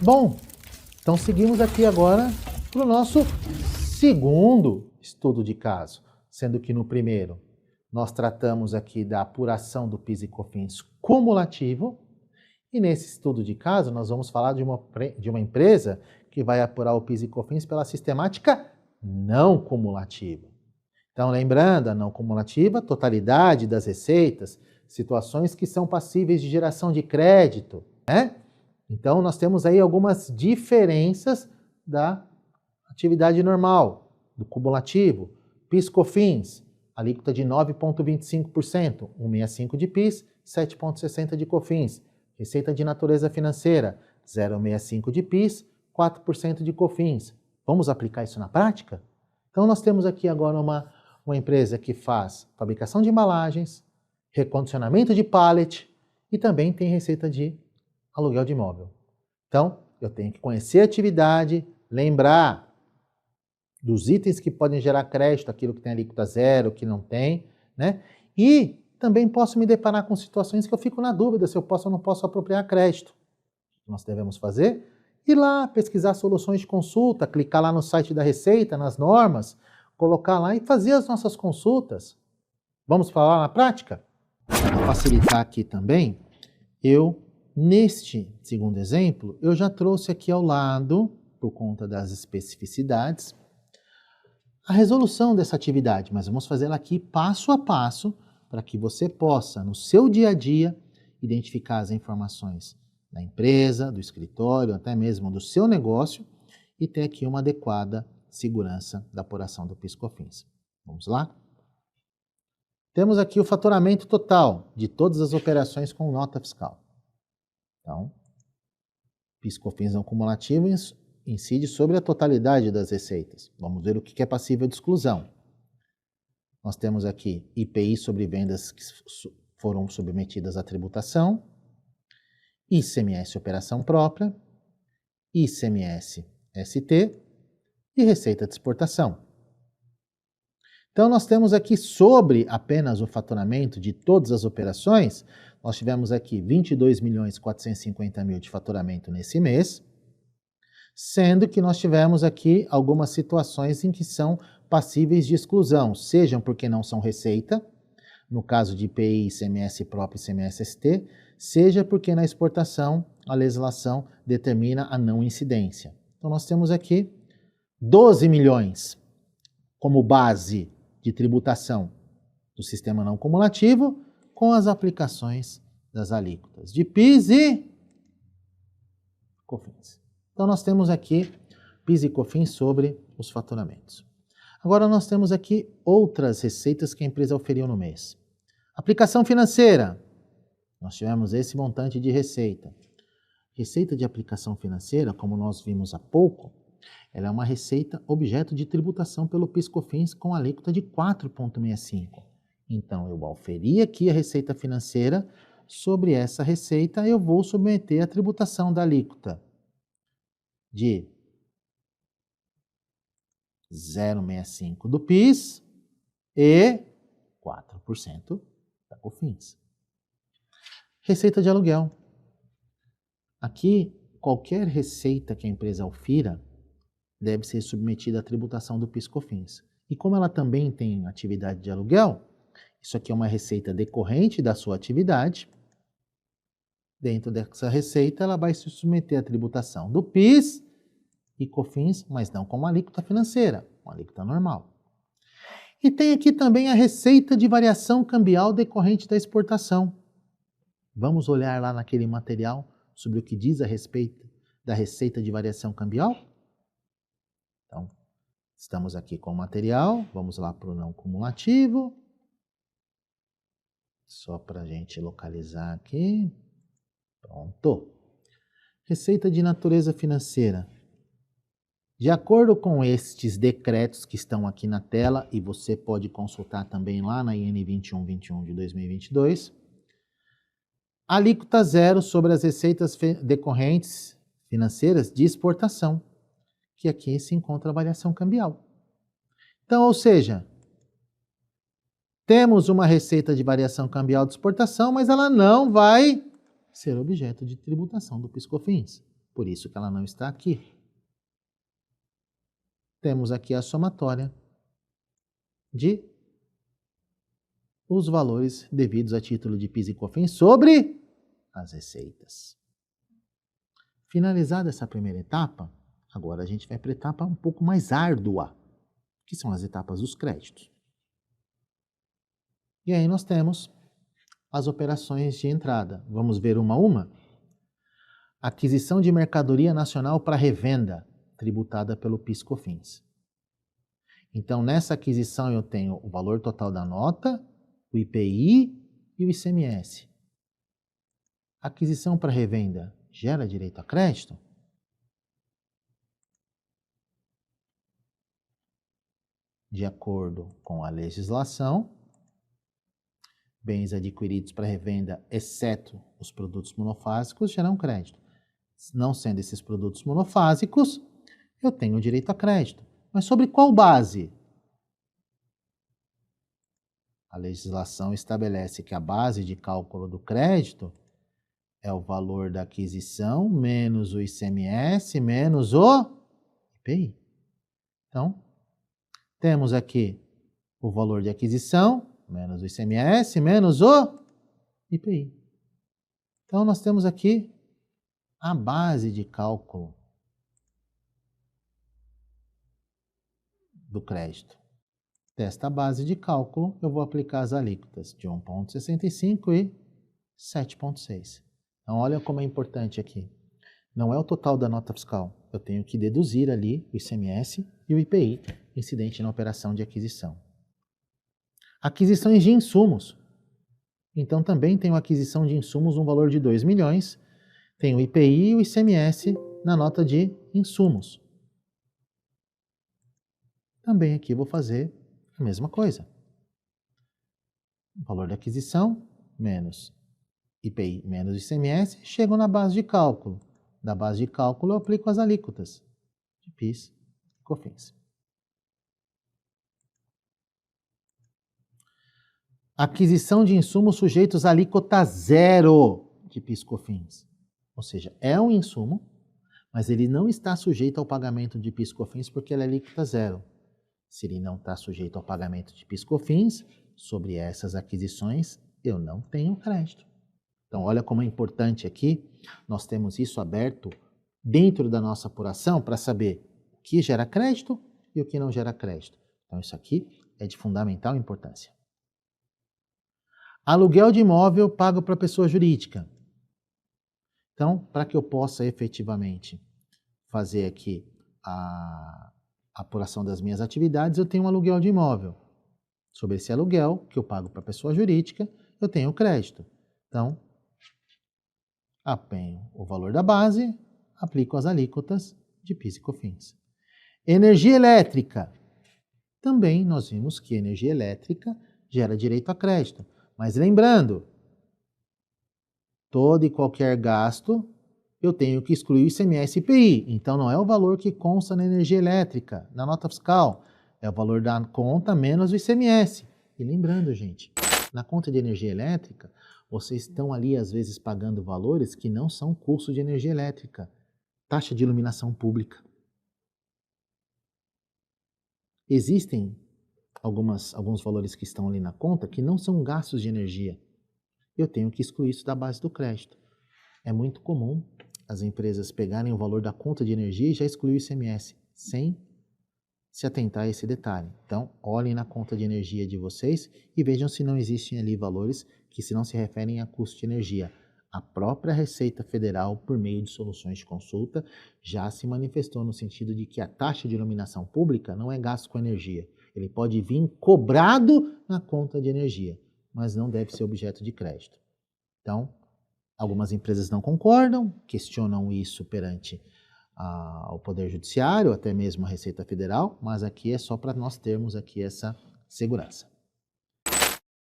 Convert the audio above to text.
Bom, então seguimos aqui agora para o nosso segundo estudo de caso, sendo que no primeiro nós tratamos aqui da apuração do PIS e COFINS cumulativo, e nesse estudo de caso nós vamos falar de uma empresa que vai apurar o PIS e COFINS pela sistemática não cumulativa. Então, lembrando, a não cumulativa, totalidade das receitas, situações que são passíveis de geração de crédito, né? Então, nós temos aí algumas diferenças da atividade normal, do cumulativo. PIS, COFINS, alíquota de 9,25%, 1,65% de PIS, 7,60% de COFINS. Receita de natureza financeira, 0,65% de PIS, 4% de COFINS. Vamos aplicar isso na prática? Então, nós temos aqui agora uma empresa que faz fabricação de embalagens, recondicionamento de pallet e também tem receita de aluguel de imóvel. Então, eu tenho que conhecer a atividade, lembrar dos itens que podem gerar crédito, aquilo que tem alíquota zero, que não tem, né? E também posso me deparar com situações que eu fico na dúvida se eu posso ou não posso apropriar crédito. O que nós devemos fazer? Ir lá, pesquisar soluções de consulta, clicar lá no site da Receita, nas normas, colocar lá e fazer as nossas consultas. Vamos falar na prática? Para facilitar aqui também, neste segundo exemplo, eu já trouxe aqui ao lado, por conta das especificidades, a resolução dessa atividade, mas vamos fazê-la aqui passo a passo, para que você possa, no seu dia a dia, identificar as informações da empresa, do escritório, até mesmo do seu negócio, e ter aqui uma adequada segurança da apuração do PIS/COFINS. Vamos lá? Temos aqui o faturamento total de todas as operações com nota fiscal. Então, PIS/COFINS não cumulativo incide sobre a totalidade das receitas. Vamos ver o que é passível de exclusão. Nós temos aqui IPI sobre vendas que foram submetidas à tributação, ICMS operação própria, ICMS ST e receita de exportação. Então, nós temos aqui sobre apenas o faturamento de todas as operações, nós tivemos aqui 22.450.000 de faturamento nesse mês, sendo que nós tivemos aqui algumas situações em que são passíveis de exclusão, sejam porque não são receita, no caso de IPI, ICMS próprio e ICMS ST, seja porque na exportação a legislação determina a não incidência. Então, nós temos aqui 12 milhões como base de tributação do sistema não cumulativo com as aplicações das alíquotas de PIS e COFINS. Então, nós temos aqui PIS e COFINS sobre os faturamentos. Agora, nós temos aqui outras receitas que a empresa oferiu no mês. Aplicação financeira. Nós tivemos esse montante de receita. Receita de aplicação financeira, como nós vimos há pouco, ela é uma receita objeto de tributação pelo PIS/COFINS com alíquota de 4,65%. Então, eu auferi aqui a receita financeira, sobre essa receita eu vou submeter a tributação da alíquota de 0,65% do PIS e 4% da COFINS. Receita de aluguel. Aqui, qualquer receita que a empresa aufira deve ser submetida à tributação do PIS/COFINS. E como ela também tem atividade de aluguel, isso aqui é uma receita decorrente da sua atividade. Dentro dessa receita, ela vai se submeter à tributação do PIS e COFINS, mas não com uma alíquota financeira, uma alíquota normal. E tem aqui também a receita de variação cambial decorrente da exportação. Vamos olhar lá naquele material sobre o que diz a respeito da receita de variação cambial? Então, estamos aqui com o material, vamos lá para o não cumulativo. Só para a gente localizar aqui. Pronto. Receita de natureza financeira. De acordo com estes decretos que estão aqui na tela, e você pode consultar também lá na IN 2121 de 2022, alíquota zero sobre as receitas decorrentes financeiras de exportação, que aqui se encontra a variação cambial. Então, ou seja, temos uma receita de variação cambial de exportação, mas ela não vai ser objeto de tributação do PIS/COFINS. por isso que ela não está aqui. Temos aqui a somatória de os valores devidos a título de PIS e COFINS sobre as receitas. Finalizada essa primeira etapa, agora a gente vai para a etapa um pouco mais árdua, que são as etapas dos créditos. E aí nós temos as operações de entrada. Vamos ver uma a uma? Aquisição de mercadoria nacional para revenda, tributada pelo PIS/COFINS. Então, nessa aquisição eu tenho o valor total da nota, o IPI e o ICMS. Aquisição para revenda gera direito a crédito? De acordo com a legislação, bens adquiridos para revenda, exceto os produtos monofásicos, geram crédito. Não sendo esses produtos monofásicos, eu tenho direito a crédito. Mas sobre qual base? A legislação estabelece que a base de cálculo do crédito é o valor da aquisição menos o ICMS menos o IPI. Então, temos aqui o valor de aquisição menos o ICMS menos o IPI. Então, nós temos aqui a base de cálculo do crédito. Desta base de cálculo, eu vou aplicar as alíquotas de 1,65 e 7,6. Então, olha como é importante aqui. Não é o total da nota fiscal. Eu tenho que deduzir ali o ICMS e o IPI incidente na operação de aquisição. Aquisições de insumos. Então, também tenho aquisição de insumos no valor de 2 milhões. Tenho o IPI e o ICMS na nota de insumos. Também aqui vou fazer a mesma coisa. O valor da aquisição menos IPI menos ICMS, chego na base de cálculo. Da base de cálculo eu aplico as alíquotas de PIS e COFINS. Aquisição de insumos sujeitos a alíquota zero de PIS e COFINS. Ou seja, é um insumo, mas ele não está sujeito ao pagamento de PIS e COFINS porque ele é alíquota zero. Se ele não está sujeito ao pagamento de PIS e COFINS, sobre essas aquisições eu não tenho crédito. Então, olha como é importante aqui, nós temos isso aberto dentro da nossa apuração para saber o que gera crédito e o que não gera crédito. Então, isso aqui é de fundamental importância. Aluguel de imóvel pago para pessoa jurídica. Então, para que eu possa efetivamente fazer aqui a apuração das minhas atividades, eu tenho um aluguel de imóvel. Sobre esse aluguel que eu pago para pessoa jurídica, eu tenho crédito. Então, apenho o valor da base, aplico as alíquotas de PIS e COFINS. Energia elétrica. Também nós vimos que energia elétrica gera direito a crédito. Mas lembrando, todo e qualquer gasto eu tenho que excluir o ICMS e IPI. Então não é o valor que consta na energia elétrica, na nota fiscal. É o valor da conta menos o ICMS. E lembrando, gente, na conta de energia elétrica, vocês estão ali, às vezes, pagando valores que não são custo de energia elétrica. Taxa de iluminação pública. Existem alguns valores que estão ali na conta que não são gastos de energia. Eu tenho que excluir isso da base do crédito. É muito comum as empresas pegarem o valor da conta de energia e já excluir o ICMS, sem se atentar a esse detalhe. Então, olhem na conta de energia de vocês e vejam se não existem ali valores que se não se referem a custo de energia. A própria Receita Federal, por meio de soluções de consulta, já se manifestou no sentido de que a taxa de iluminação pública não é gasto com energia. Ele pode vir cobrado na conta de energia, mas não deve ser objeto de crédito. Então, algumas empresas não concordam, questionam isso perante ao Poder Judiciário, até mesmo a Receita Federal, mas aqui é só para nós termos aqui essa segurança.